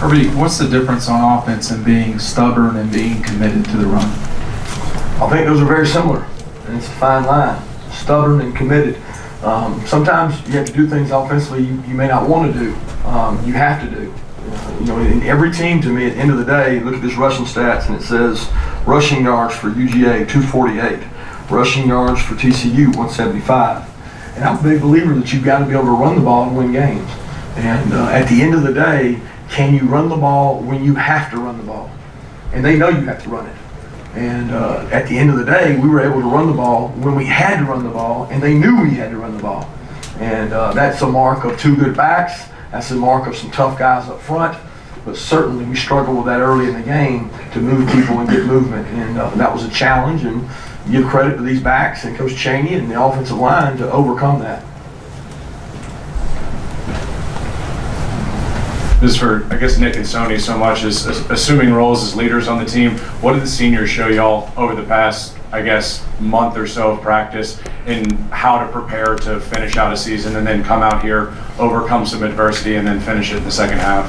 Kirby, what's the difference on offense and being stubborn and being committed to the run? I think those are very similar, and it's a fine line. Stubborn and committed. Sometimes you have to do things offensively you may not want to do. You have to do. In every team, to me, at the end of the day, look at this rushing stats, and it says rushing yards for UGA 248, rushing yards for TCU 175. And I'm a big believer that you've got to be able to run the ball and win games. And at the end of the day, can you run the ball when you have to run the ball? And they know you have to run it. And at the end of the day, we were able to run the ball when we had to run the ball, and they knew we had to run the ball. And that's a mark of two good backs. That's a mark of some tough guys up front. But certainly we struggled with that early in the game to move people and get movement. And that was a challenge. And give credit to these backs and Coach Chaney and the offensive line to overcome that. This is for, I guess, Nick and Sony so much, is assuming roles as leaders on the team. What did the seniors show y'all over the past, I guess, month or so of practice in how to prepare to finish out a season and then come out here, overcome some adversity, and then finish it in the second half?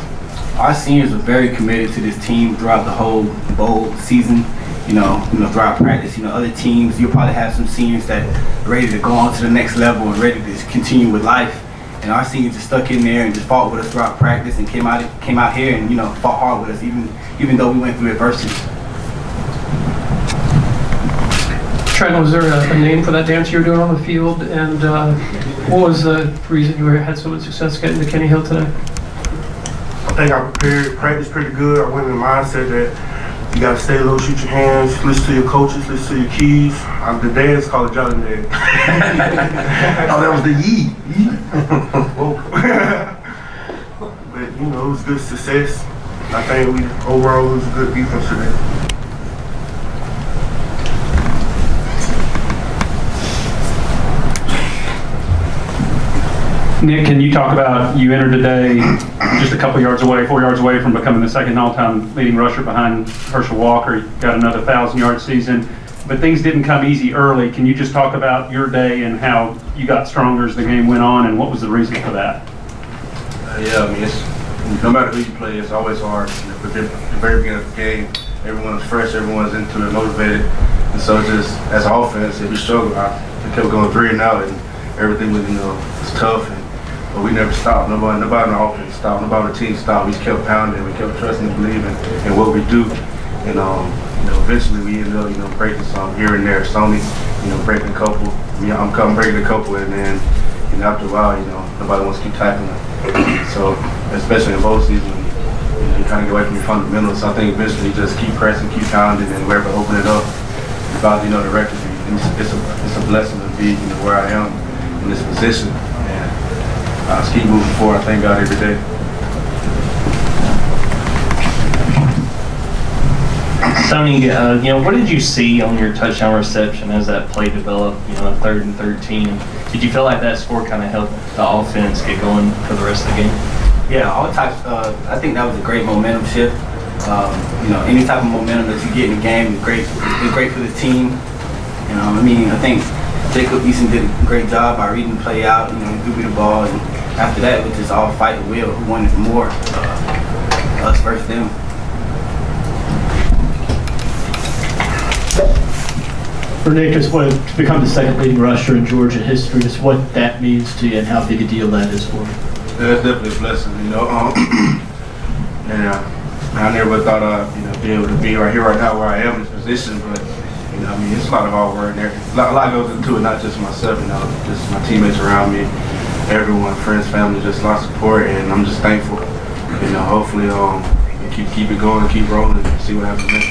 Our seniors were very committed to this team throughout the whole bowl season. Throughout practice, other teams, you'll probably have some seniors that are ready to go on to the next level and ready to continue with life. And our seniors just stuck in there and just fought with us throughout practice and came out here and fought hard with us, even though we went through adversity. Trenton, was there a name for that dance you were doing on the field? And what was the reason you had so much success getting to Kenny Hill today? I think I practiced pretty good. I went in the mindset that you gotta stay low, shoot your hands, listen to your coaches, listen to your keys. The dance called it Johnny Dance. Oh, that was the yee. But it was good success. I think overall it was a good defense today. Nick, can you talk about, you entered today just a couple yards away, 4 yards away from becoming the second all-time leading rusher behind Herschel Walker. You got another 1,000-yard season, but things didn't come easy early. Can you just talk about your day and how you got stronger as the game went on, and what was the reason for that? No matter who you play, it's always hard. At the very beginning of the game, everyone's fresh, everyone's into it, motivated, and so just as an offense, if we struggled, I kept going 3 and out, and everything was was tough. But we never stopped. Nobody on the offense stopped. Nobody on the team stopped. We just kept pounding. We kept trusting and believing in what we do. And eventually we ended up breaking some here and there. Sony, breaking a couple. I'm breaking a couple, and then after a while, nobody wants to keep tackling. So especially in bowl season, you kind of get away from your fundamentals. So I think eventually you just keep pressing, keep pounding, and wherever open it up, about the record. It's a blessing to be where I am in this position. I just keep moving forward. I thank God every day. Sony, what did you see on your touchdown reception as that play developed, 3rd and 13? Did you feel like that score kind of helped the offense get going for the rest of the game? Yeah, all types. I think that was a great momentum shift. Any type of momentum that you get in the game is great. It's great for the team. I think Jacob Eason did a great job by reading the play out, threw me the ball, and after that, it was just all fight the will. Who wanted more? Us versus them. For Nick, just what to become the second leading rusher in Georgia history, just what that means to you and how big a deal that is for you. Yeah, it's definitely a blessing, And I never thought I'd be able to be right here, right now, where I am in this position, but. It's a lot of hard work there. A lot goes into it, not just myself, just my teammates around me, everyone, friends, family, just a lot of support, and I'm just thankful. Hopefully, keep it going, keep rolling, and see what happens next.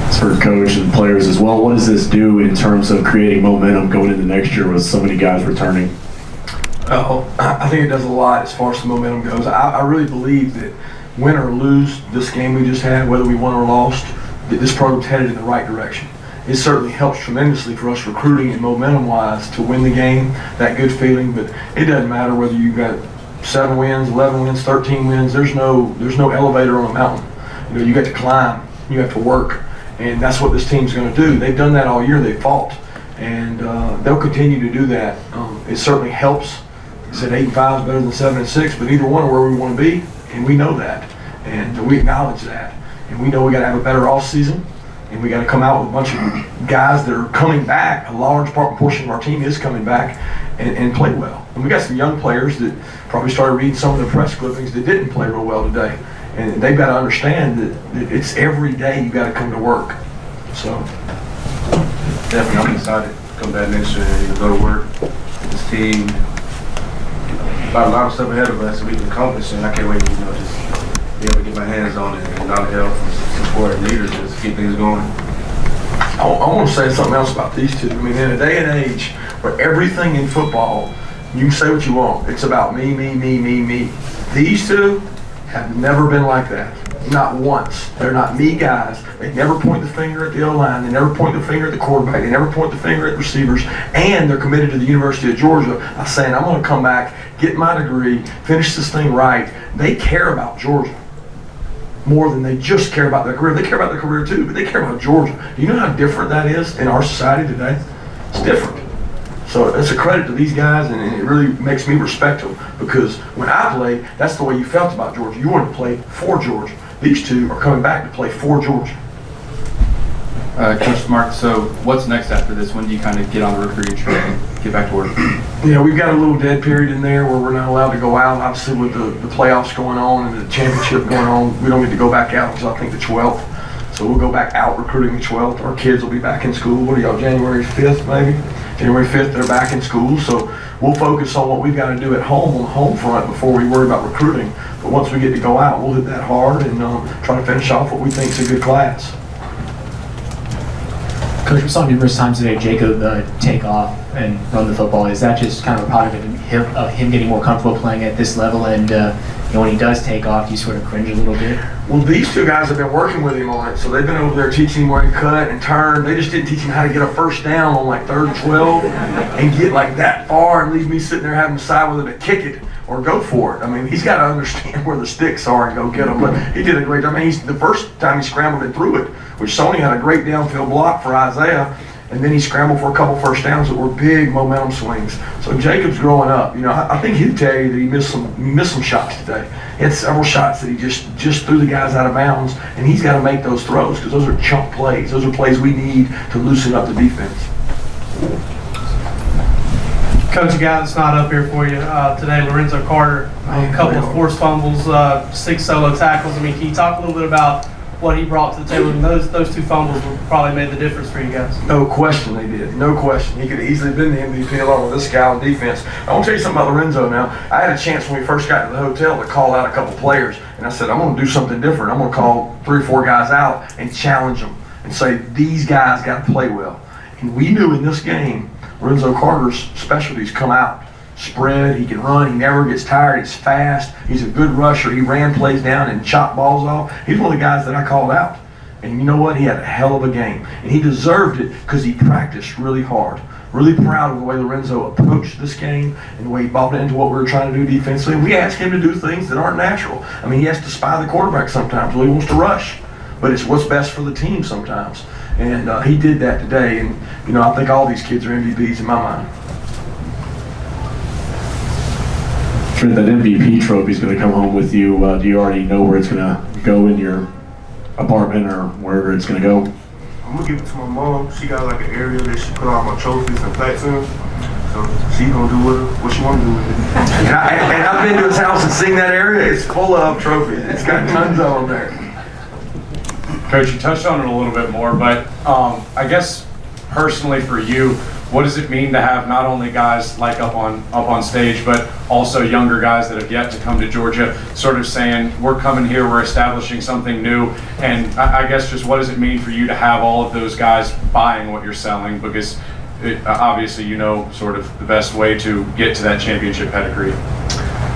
It's for coach and players as well. What does this do in terms of creating momentum going into next year with so many guys returning? I think it does a lot as far as the momentum goes. I really believe that win or lose this game we just had, whether we won or lost, that this program's headed in the right direction. It certainly helps tremendously for us recruiting and momentum-wise to win the game, that good feeling, but it doesn't matter whether you got 7 wins, 11 wins, 13 wins. There's no elevator on a mountain. You got to climb, you have to work, and that's what this team's going to do. They've done that all year. They fought, and they'll continue to do that. It certainly helps He said 8-5 is better than 7-6, but either one are where we want to be, and we know that, and we acknowledge that, and we know we got to have a better off season, and we got to come out with a bunch of guys that are coming back. A large portion of our team is coming back and play well. And we got some young players that probably started reading some of the press clippings that didn't play real well today, and they've got to understand that it's every day you got to come to work. So Definitely, I'm excited to come back next year and go to work with this team. A lot of stuff ahead of us that we can accomplish, and I can't wait to just be able to get my hands on it and all the help from support and leaders just to keep things going. I want to say something else about these two. I mean, in a day and age where everything in football, you can say what you want, it's about me, me, me, me, me. These two have never been like that. Not once. They're not me guys. They never point the finger at the O-line. They never point the finger at the quarterback. They never point the finger at receivers. And they're committed to the University of Georgia by saying, I'm going to come back, get my degree, finish this thing right. They care about Georgia more than they just care about their career. They care about their career too, but they care about Georgia. Do you know how different that is in our society today? It's different. So it's a credit to these guys, and it really makes me respect them, because when I played, that's the way you felt about Georgia. You wanted to play for Georgia. These two are coming back to play for Georgia. Coach Mark, so what's next after this? When do you kind of get on the recruiting trail and get back to work? Yeah, we've got a little dead period in there where we're not allowed to go out. Obviously, with the playoffs going on and the championship going on, we don't get to go back out until I think the 12th. So we'll go back out recruiting the 12th. Our kids will be back in school. What are y'all, January 5th maybe? January 5th, they're back in school. So we'll focus on what we've got to do at home on the home front before we worry about recruiting. But once we get to go out, we'll hit that hard and try to finish off what we think is a good class. Coach, we saw numerous times today Jacob take off and run the football. Is that just kind of a product of him getting more comfortable playing at this level? And when he does take off, you sort of cringe a little bit? Well, these two guys have been working with him on it, so they've been over there teaching him where to cut and turn. They just didn't teach him how to get a first down on like 3rd and 12 and get like that far and leave me sitting there having to decide whether to kick it or go for it. I mean, he's got to understand where the sticks are and go get them. But he did a great job. I mean, the first time he scrambled and threw it, which Sony had a great downfield block for Isaiah, and then he scrambled for a couple first downs that were big momentum swings. So Jacob's growing up. You know, I think he'd tell you that he missed some shots today. He had several shots that he just threw the guys out of bounds, and he's got to make those throws because those are chunk plays. Those are plays we need to loosen up the defense. Coach, a guy that's not up here for you today, Lorenzo Carter, a couple of forced fumbles, 6 solo tackles. I mean, can you talk a little bit about what he brought to the table? And those 2 fumbles probably made the difference for you guys. No question they did. No question. He could have easily been the MVP along with this guy on defense. I want to tell you something about Lorenzo now. I had a chance when we first got to the hotel to call out a couple players, and I said, I'm going to do something different. I'm going to call 3 or 4 guys out and challenge them and say, these guys got to play well. And we knew in this game, Lorenzo Carter's specialties come out. Spread, he can run, he never gets tired, he's fast, he's a good rusher, he ran plays down and chopped balls off. He's one of the guys that I called out. And you know what? He had a hell of a game. And he deserved it because he practiced really hard. Really proud of the way Lorenzo approached this game and the way he bought into what we were trying to do defensively. We asked him to do things that aren't natural. I mean, he has to spy the quarterback sometimes when he wants to rush. But it's what's best for the team sometimes. And he did that today. And, you know, I think all these kids are MVPs in my mind. Trent, that MVP trophy is going to come home with you. Do you already know where it's going to go in your apartment or wherever it's going to go? I'm gonna give it to my mom. She got like an area that she put all my trophies and plaques in. So she's gonna do what she wanna do with it. And I've been to his house and seen that area. It's full of trophies. It's got tons of them there. Coach, you touched on it a little bit more, but I guess personally for you, what does it mean to have not only guys like up on stage, but also younger guys that have yet to come to Georgia, sort of saying, we're coming here, we're establishing something new, and I guess just what does it mean for you to have all of those guys buying what you're selling? Because obviously you know sort of the best way to get to that championship pedigree.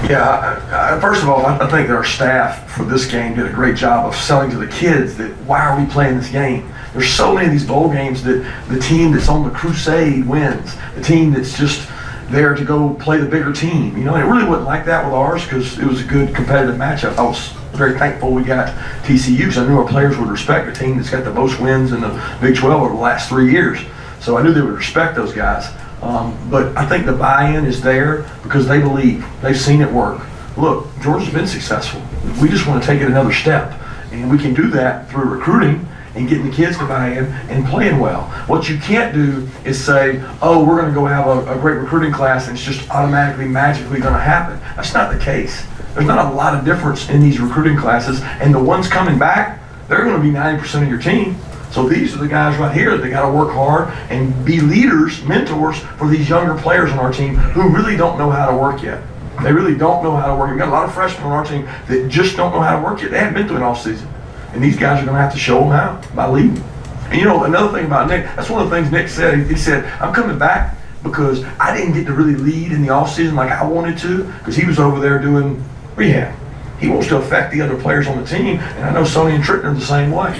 Yeah, first of all, I think our staff for this game did a great job of selling to the kids that why are we playing this game? There's so many of these bowl games that the team that's on the crusade wins. The team that's just there to go play the bigger team. You know, and it really wasn't like that with ours because it was a good competitive matchup. I was very thankful we got TCU because I knew our players would respect a team that's got the most wins in the Big 12 over the last 3 years. So I knew they would respect those guys. But I think the buy-in is there because they believe. They've seen it work. Look, Georgia's been successful. We just want to take it another step. And we can do that through recruiting and getting the kids to buy in and playing well. What you can't do is say, oh, we're going to go have a great recruiting class and it's just automatically, magically going to happen. That's not the case. There's not a lot of difference in these recruiting classes, and the ones coming back, they're going to be 90% of your team. So these are the guys right here that got to work hard and be leaders, mentors for these younger players on our team who really don't know how to work yet. They really don't know how to work. We've got a lot of freshmen on our team that just don't know how to work yet. They haven't been through it all season. And these guys are going to have to show them how by leading. And you know, another thing about Nick, that's one of the things Nick said. He said, I'm coming back because I didn't get to really lead in the offseason like I wanted to because he was over there doing rehab. He wants to affect the other players on the team, and I know Sony and Trenton are the same way.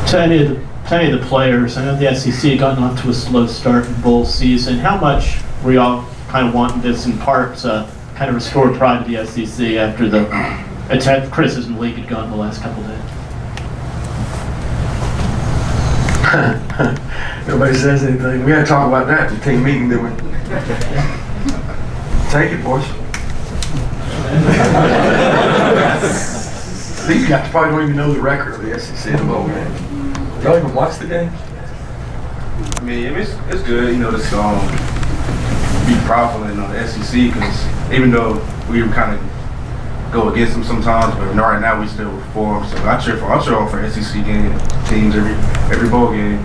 To any of the players, I know the SEC had gotten off to a slow start in bowl season. How much were y'all kind of wanting this in part to kind of restore pride to the SEC after the attack criticism the league had gotten the last couple of days? Nobody says anything. We had to talk about that in the team meeting, didn't we? Take it, boys. These guys probably don't even know the record of the SEC in the bowl game. Y'all even watch the game? I mean, it's good, you know, to be proudful in the SEC because even though we kind of go against them sometimes, but right now we still perform. So I cheer on for SEC teams every bowl game.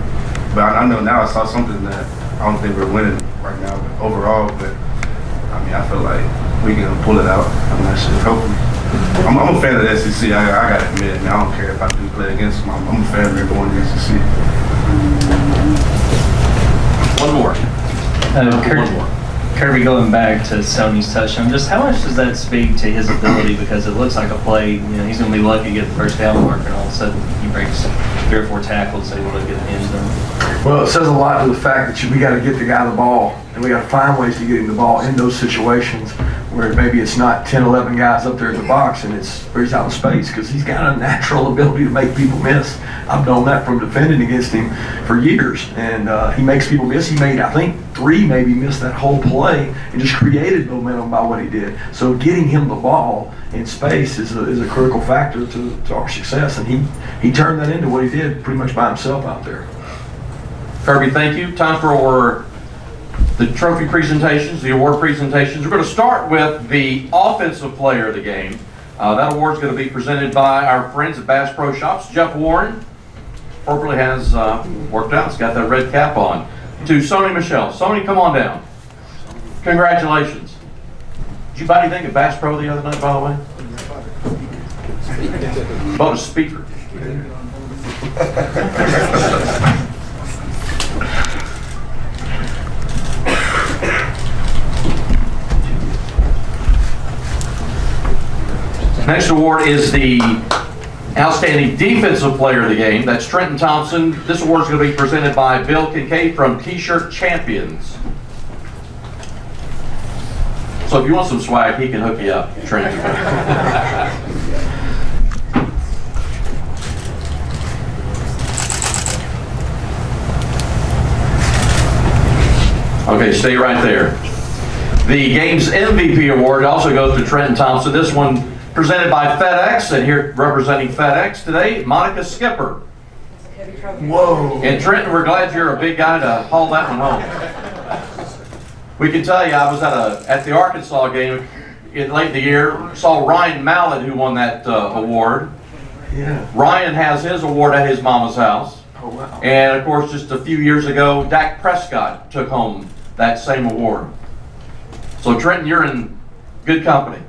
But I know now I saw something that I don't think we're winning right now overall. But I mean, I feel like we can pull it out. I'm not sure. Hopefully, I'm a fan of the SEC. I gotta admit, man, I don't care if I do play against them. I'm a fan of everyone in the SEC. One more. Kirby, going back to Sony's touchdown, just how much does that speak to his ability? Because it looks like a play, you know, he's going to be lucky to get the first down mark, and all of a sudden he breaks 3 or 4 tackles, able to get the end zone. Well, it says a lot to the fact that we got to get the guy the ball, and we got to find ways to get him the ball in those situations where maybe it's not 10, 11 guys up there in the box and where he's out in space, because he's got a natural ability to make people miss. I've known that from defending against him for years, and he makes people miss. He made, I think, 3 maybe miss that whole play and just created momentum by what he did. So getting him the ball in space is a critical factor to our success, and he turned that into what he did pretty much by himself out there. Kirby, thank you. Time for the trophy presentations, the award presentations. We're going to start with the offensive player of the game. That award is going to be presented by our friends at Bass Pro Shops. Jeff Warren appropriately has worked out. He's got that red cap on. To Sony Michel. Sony, come on down. Congratulations. Did you buy anything at Bass Pro the other night, by the way? Bought a speaker. Next award is the Outstanding Defensive Player of the Game. That's Trenton Thompson. This award is going to be presented by Bill Kincaid from T-Shirt Champions. So if you want some swag, he can hook you up, Trenton. Okay, stay right there. The game's MVP award also goes to Trenton Thompson. This one presented by FedEx, and here representing FedEx today, Monica Skipper. Whoa. And Trenton, we're glad you're a big guy to haul that one home. We can tell you, I was at the Arkansas game late in the year, saw Ryan Mallett, who won that award. Yeah. Ryan has his award at his mama's house. Oh, wow. And of course, just a few years ago, Dak Prescott took home that same award. So Trenton, you're in good company.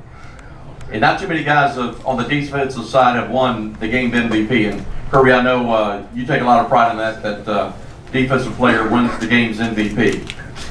And not too many guys on the defensive side have won the game MVP. And Kirby, I know you take a lot of pride in that defensive player wins the game's MVP.